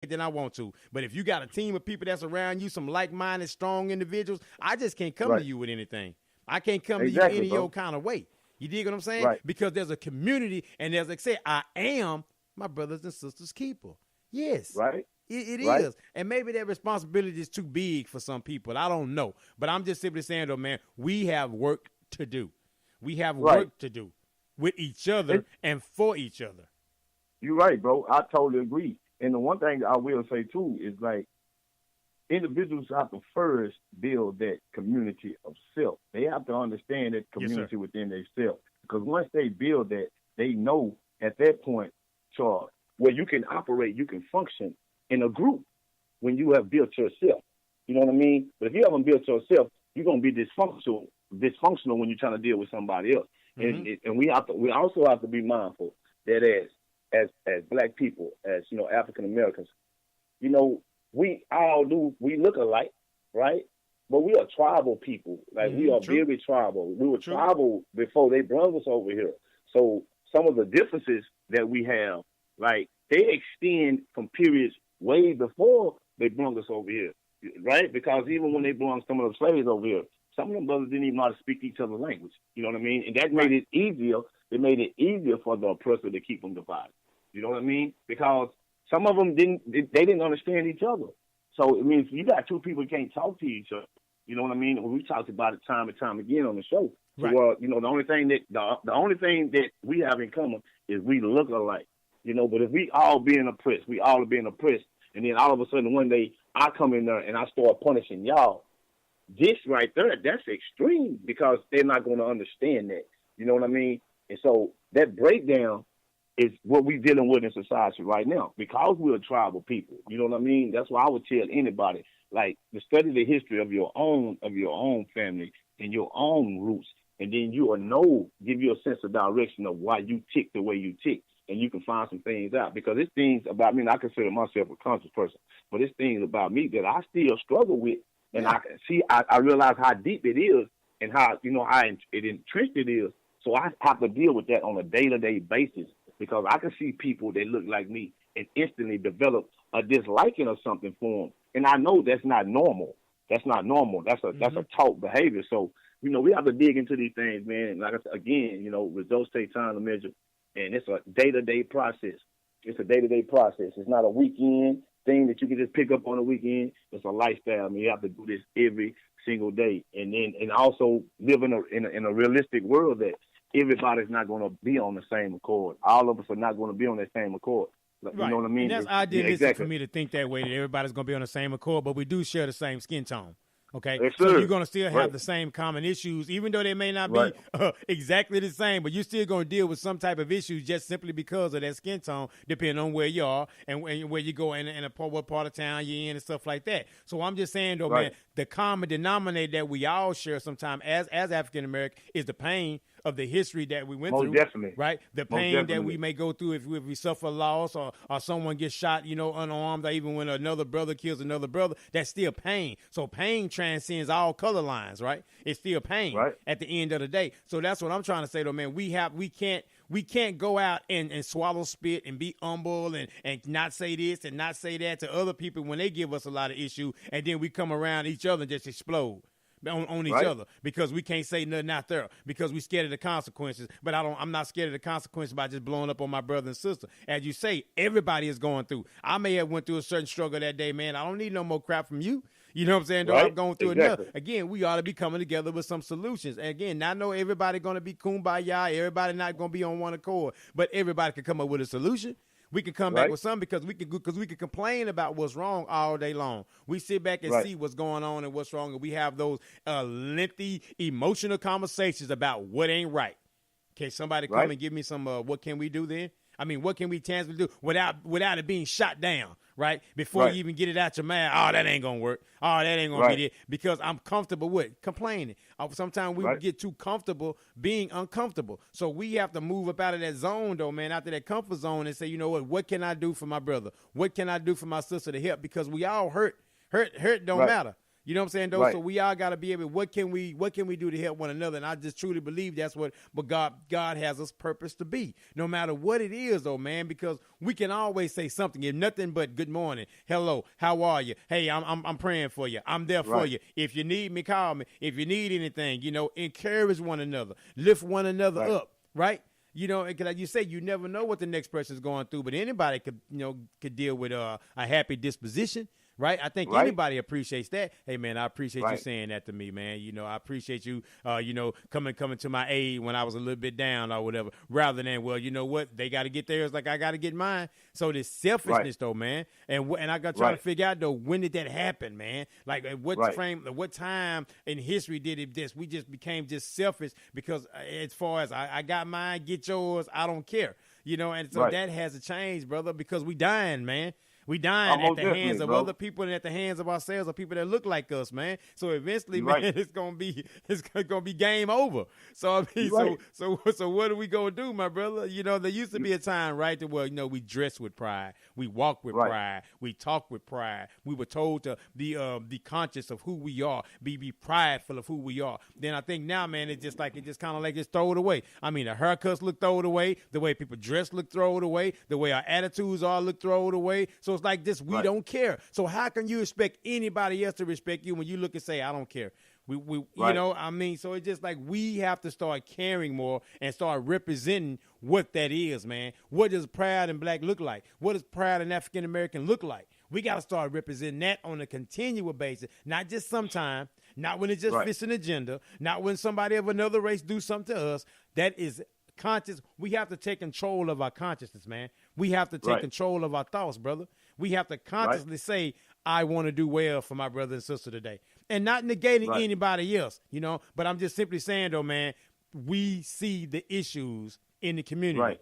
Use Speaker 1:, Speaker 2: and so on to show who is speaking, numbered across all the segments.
Speaker 1: than I want to. But if you got a team of people that's around you, some like-minded, strong individuals, I just can't come to you with anything. I can't come to you any old kind of way. You dig what I'm saying?
Speaker 2: Right.
Speaker 1: Because there's a community, and as I say, I am my brothers and sisters' keeper. Yes.
Speaker 2: Right.
Speaker 1: It is. And maybe that responsibility is too big for some people. I don't know. But I'm just simply saying, though, man, we have work to do. We have work to do with each other and for each other.
Speaker 2: You're right, bro. I totally agree. And the one thing I will say, too, is like individuals have to first build that community of self. They have to understand that community within themselves. Because once they build that, they know at that point, Charles, where you can operate, you can function in a group when you have built yourself. You know what I mean? But if you haven't built yourself, you're going to be dysfunctional when you're trying to deal with somebody else. Mm-hmm. And we also have to be mindful that as Black people, as, you know, African Americans, you know, we look alike, right? But we are tribal people. Like, we are very tribal. We were tribal before they brought us over here. So some of the differences that we have, like, they extend from periods way before they brought us over here, right? Because even when they brought some of the slaves over here, some of them brothers didn't even know how to speak each other's language. You know what I mean? And that made it easier. It made it easier for the oppressor to keep them divided. You know what I mean? Because some of them didn't understand each other. So, I mean, if you got two people who can't talk to each other, you know what I mean? We talked about it time and time again on the show.
Speaker 1: Right.
Speaker 2: So, you know, the only thing that we have in common is we look alike. You know, but if we all being oppressed, and then all of a sudden one day I come in there and I start punishing y'all, this right there, that's extreme, because they're not going to understand that. You know what I mean? And so that breakdown is what we're dealing with in society right now, because we're a tribal people. You know what I mean? That's why I would tell anybody, like, to study the history of your own family and your own roots, and then you will give you a sense of direction of why you tick the way you tick. And you can find some things out, because it's things about me, and I consider myself a conscious person, but it's things about me that I still struggle with. And I realize how deep it is and how, you know, how it entrenched it is. So I have to deal with that on a day-to-day basis, because I can see people that look like me and instantly develop a disliking of something for them. And I know that's not normal. That's not normal. That's a taught behavior. So, you know, we have to dig into these things, man. And like I said, again, you know, results take time to measure. And it's a day-to-day process. It's a day-to-day process. It's not a weekend thing that you can just pick up on a weekend. It's a lifestyle. I mean, you have to do this every single day. And also live in a realistic world that everybody's not going to be on the same accord. All of us are not going to be on that same accord. You know what I mean?
Speaker 1: And that's idealistic for me to think that way, that everybody's going to be on the same accord, but we do share the same skin tone. Okay,
Speaker 2: yes,
Speaker 1: so you're going to still have the same common issues, even though they may not be exactly the same, but you're still going to deal with some type of issues just simply because of that skin tone, depending on where you are and where you go and what part of town you're in and stuff like that. So I'm just saying, though, man, the common denominator that we all share sometimes as African-American is the pain of the history that we went through.
Speaker 2: Definitely.
Speaker 1: Right? The pain that we may go through if we suffer loss or someone gets shot, you know, unarmed, or even when another brother kills another brother, that's still pain. So pain transcends all color lines, right? It's still pain at the end of the day. So that's what I'm trying to say, though, man. We can't go out and swallow spit and be humble and not say this and not say that to other people when they give us a lot of issue, and then we come around each other and just explode on each other because we can't say nothing out there because we scared of the consequences. But I'm not scared of the consequences by just blowing up on my brother and sister. As you say, everybody is going through. I may have went through a certain struggle that day, man. I don't need no more crap from you. You know what I'm saying? Though I'm going through another. Again, we ought to be coming together with some solutions. And again, I know everybody going to be kumbaya. Everybody not going to be on one accord, but everybody can come up with a solution. We can come back with something because we can complain about what's wrong all day long. We sit back and see what's going on and what's wrong, and we have those lengthy, emotional conversations about what ain't right. Okay, somebody come and give me some. What can we do then? I mean, what can we tangibly do without it being shot down? Right? Before you even get it out your mouth, oh, that ain't going to work. Oh, that ain't going to be it. Because I'm comfortable with complaining. Sometimes we get too comfortable being uncomfortable. So we have to move up out of that zone, though, man, out of that comfort zone and say, you know what can I do for my brother? What can I do for my sister to help? Because we all hurt. Hurt don't matter. You know what I'm saying, though?
Speaker 2: Right.
Speaker 1: So we all got to be able, what can we do to help one another? And I just truly believe that's what God has us purpose to be, no matter what it is, though, man, because we can always say something. If nothing but good morning, hello, how are you? Hey, I'm praying for you. I'm there for you. If you need me, call me. If you need anything, encourage one another, lift one another up, right? Because you say you never know what the next person is going through, but anybody could deal with a happy disposition. Right, I think anybody appreciates that. Hey, man, I appreciate you saying that to me, man. I appreciate you, coming to my aid when I was a little bit down or whatever. Rather than, well, you know what, they got to get theirs like I got to get mine. So this selfishness, though, man, and I got to try to figure out though, when did that happen, man? Like at what time in history did it we just became just selfish because as far as I got mine, get yours, I don't care, and so that has to change, brother, because we dying, man. We dying at the hands of other people and at the hands of ourselves or people that look like us, man. So eventually, man, it's gonna be game over. So I mean, so what are we gonna do, my brother? There used to be a time, right, where we dress with pride, we walk with pride, we talk with pride. We were told to be conscious of who we are, be prideful of who we are. Then I think now, man, it's kind of like it's thrown away. I mean, the haircuts look thrown away, the way people dress look thrown away, the way our attitudes are look thrown away. So it's like this, we don't care. So how can you expect anybody else to respect you when you look and say, I don't care? So it's just like we have to start caring more and start representing what that is, man. What does pride in black look like? What does pride in African American look like? We got to start representing that on a continual basis, not just sometime, not when it just fits an agenda, not when somebody of another race do something to us. That is conscious. We have to take control of our consciousness, man. We have to take control of our thoughts, brother. We have to consciously say, I want to do well for my brother and sister today. And not negating anybody else, But I'm just simply saying, though, man, we see the issues in the community. Right.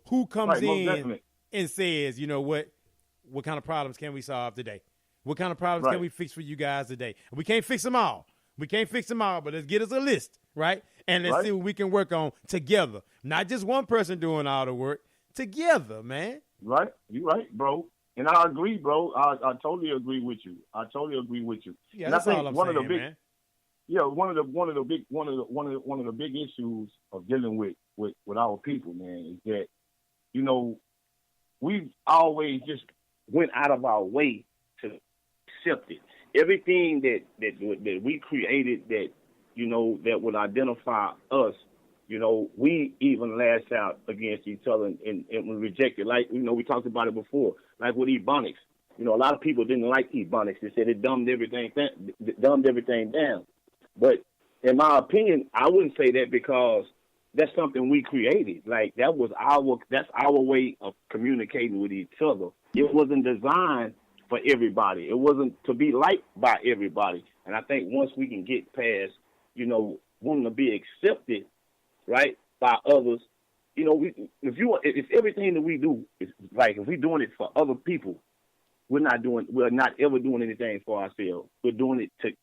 Speaker 1: Who comes in and says, what kind of problems can we solve today? What kind of problems can we fix for you guys today? We can't fix them all. But let's get us a list, right? And let's see what we can work on together. Not just one person doing all the work. Together, man.
Speaker 2: Right. You're right, bro. And I agree, bro. I totally agree with you.
Speaker 1: Yeah, and that's all I'm saying, man.
Speaker 2: Yeah, one of the big issues of dealing with our people, man, is that we've always just went out of our way to accept it. Everything that we created that that would identify us, we even lash out against each other and we reject it. Like, we talked about it before, like with Ebonics. A lot of people didn't like Ebonics. They said it dumbed everything down. But in my opinion, I wouldn't say that because that's something we created. Like that's our way of communicating with each other. It wasn't designed for everybody. It wasn't to be liked by everybody. And I think once we can get past, wanting to be accepted, right, by others, if everything that we do is like, if we're doing it for other people, we're not ever doing anything for ourselves. We're doing it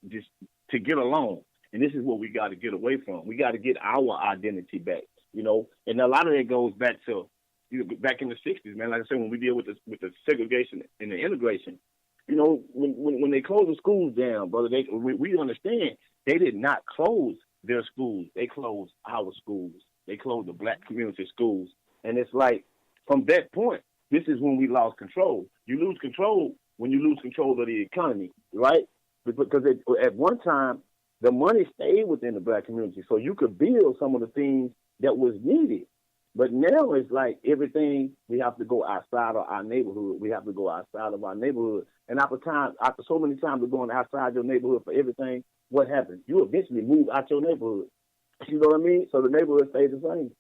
Speaker 2: to get along. And this is what we got to get away from. We got to get our identity back, and a lot of that goes back to, back in the 60s, man. Like I said, when we deal with the segregation and the integration, when they closed the schools down, brother, we understand they did not close their schools. They closed our schools. They closed the black community schools. And it's like, from that point, this is when we lost control. You lose control when you lose control of the economy, right? Because at one time, the money stayed within the black community, so you could build some of the things that was needed. But now it's like everything, we have to go outside of our neighborhood. We have to go outside of our neighborhood. And after so many times of going outside your neighborhood for everything, what happens? You eventually move out your neighborhood. You know what I mean? So the neighborhood stays the same.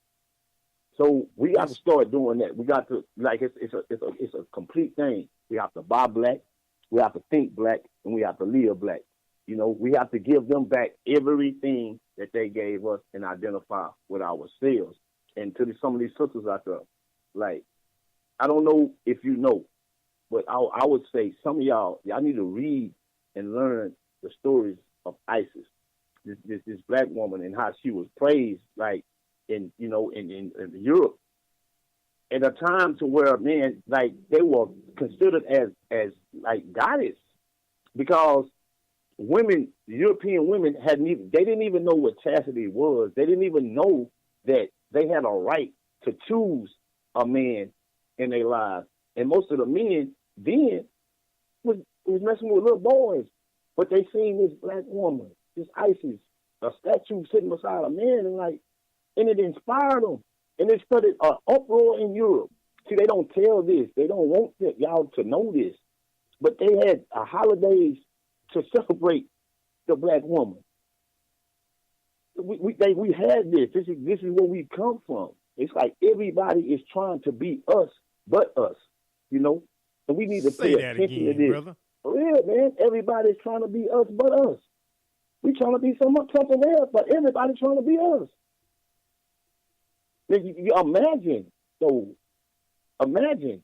Speaker 2: So we got to start doing that. We got to, like, it's a complete thing. We have to buy black, we have to think black, and we have to live black. We have to give them back everything that they gave us and identify with ourselves. And to some of these sisters out there, like, I don't know if you know, but I would say some of y'all need to read and learn the stories of ISIS, this black woman, and how she was praised, like, in Europe at a time to where, man, like, they were considered as like goddess, because women, European women they didn't even know what chastity was. They didn't even know that they had a right to choose a man in their lives. And most of the men then was messing with little boys. But they seen this black woman, this Isis, a statue sitting beside a man, and it inspired them. And it started an uproar in Europe. See, they don't tell this. They don't want y'all to know this. But they had holidays to celebrate the black woman. We had this. This is where we come from. It's like everybody is trying to be us but us, you know? And we need to pay attention to this. Brother. For real, man. Everybody's trying to be us but us. We trying to be something else, but everybody's trying to be us. You imagine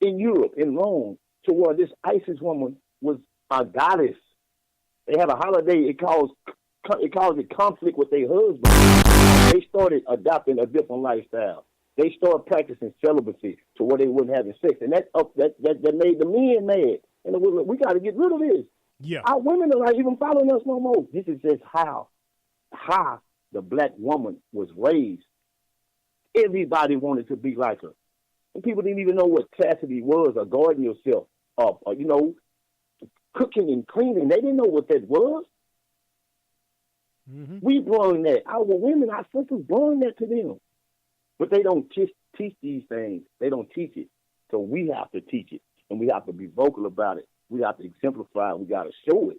Speaker 2: in Europe, in Rome, to where this Isis woman was a goddess. They had a holiday. It calls it conflict with their husband. They started adopting a different lifestyle. They started practicing celibacy to where they wasn't having sex, and that made the men mad. And it was like, we got to get rid of this.
Speaker 1: Yeah,
Speaker 2: our women are not even following us no more. This is just how the black woman was raised. Everybody wanted to be like her. And people didn't even know what chastity was, or guarding yourself, or cooking and cleaning. They didn't know what that was.
Speaker 1: Mm-hmm.
Speaker 2: We brought that. Our women, our sisters brought that to them. But they don't teach these things. They don't teach it. So we have to teach it. And we have to be vocal about it. We have to exemplify it. We got to show it.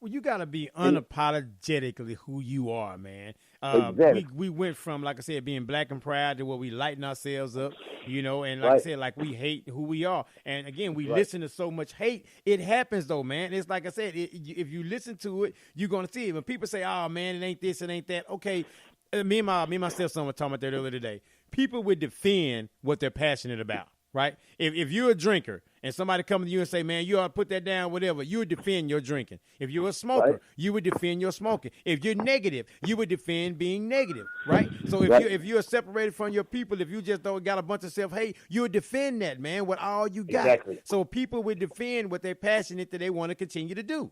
Speaker 1: Well, you got to be unapologetically who you are, man.
Speaker 2: Exactly.
Speaker 1: We went from, like I said, being black and proud to where we lighten ourselves up, and like I said, like we hate who we are. And again, we listen to so much hate. It happens though, man. It's like I said, if you listen to it, you're going to see it. When people say, oh man, it ain't this, it ain't that. Okay. Me and my stepson were talking about that earlier today. People would defend what they're passionate about, right? If you're a drinker and somebody comes to you and say, man, you ought to put that down, whatever, you would defend your drinking. If you're a smoker, you would defend your smoking. If you're negative, you would defend being negative, right? So if you're separated from your people, if you just don't got a bunch of self-hate, you would defend that, man, with all you got.
Speaker 2: Exactly.
Speaker 1: So people would defend what they're passionate that they want to continue to do.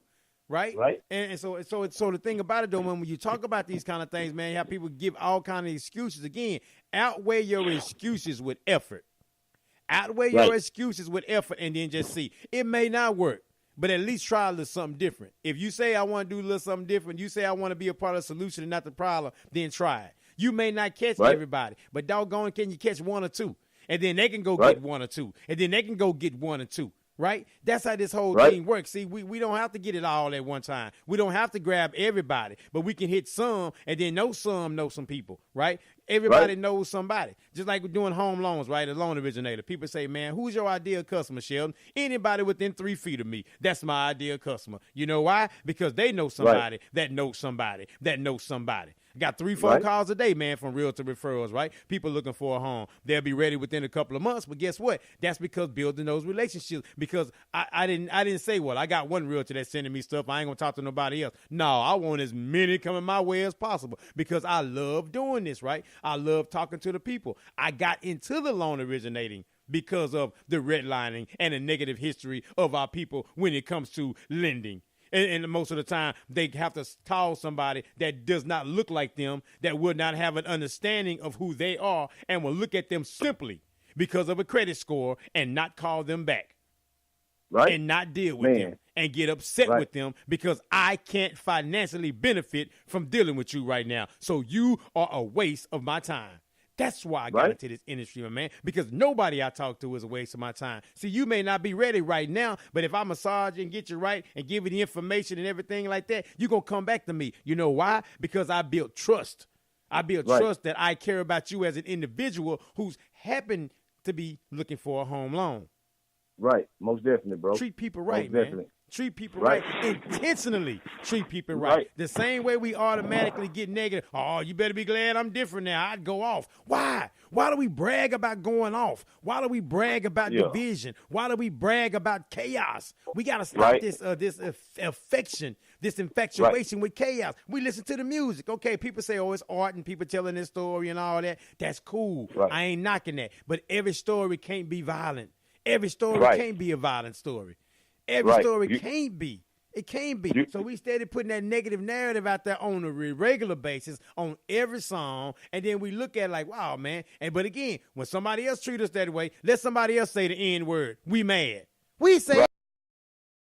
Speaker 1: Right. And so the thing about it, though, when you talk about these kind of things, man, you have people give all kind of excuses. Again, outweigh your excuses with effort. Outweigh your excuses with effort, and then just see. It may not work, but at least try a little something different. If you say I want to do a little something different, you say I want to be a part of the solution and not the problem, then try it. You may not catch everybody, but doggone, can you catch one or two? And then they can go get one or two, and then they can go get one or two. Right? That's how this whole thing works. See, we don't have to get it all at one time. We don't have to grab everybody, but we can hit some and then know some people, right? Everybody knows somebody. Just like we're doing home loans, right? A loan originator. People say, man, who's your ideal customer, Shelton? Anybody within 3 feet of me. That's my ideal customer. You know why? Because they know somebody that knows somebody that knows somebody. I got 3 phone calls a day, man, from realtor referrals, right? People looking for a home. They'll be ready within a couple of months, but guess what? That's because building those relationships. Because I didn't say, well, I got one realtor that's sending me stuff. I ain't gonna talk to nobody else. No, I want as many coming my way as possible because I love doing this, right? I love talking to the people. I got into the loan originating because of the redlining and the negative history of our people when it comes to lending. And most of the time, they have to call somebody that does not look like them, that would not have an understanding of who they are, and will look at them simply because of a credit score and not call them back. Right. And not deal with them and get upset with them because I can't financially benefit from dealing with you right now. So you are a waste of my time. That's why I got into this industry, my man, because nobody I talk to is a waste of my time. See, you may not be ready right now, but if I massage you and get you right and give you the information and everything like that, you're going to come back to me. You know why? Because I built trust. I built trust that I care about you as an individual who's happened to be looking for a home loan.
Speaker 2: Right. Most definitely, bro.
Speaker 1: Treat people right,
Speaker 2: Most
Speaker 1: man.
Speaker 2: Definitely.
Speaker 1: Treat people right. Intentionally treat people right. The same way we automatically get negative. Oh, you better be glad I'm different now. I'd go off. Why? Why do we brag about going off? Why do we brag about division? Why do we brag about chaos? We got to stop this affection, this infatuation with chaos. We listen to the music. Okay, people say, oh, it's art and people telling this story and all that. That's cool. I ain't knocking that. But every story can't be violent. Every story can't be a violent story. Every story can't be. It can't be. So we started putting that negative narrative out there on a regular basis on every song, and then we look at it like, wow, man. But again, when somebody else treat us that way, let somebody else say the N word. We mad. We say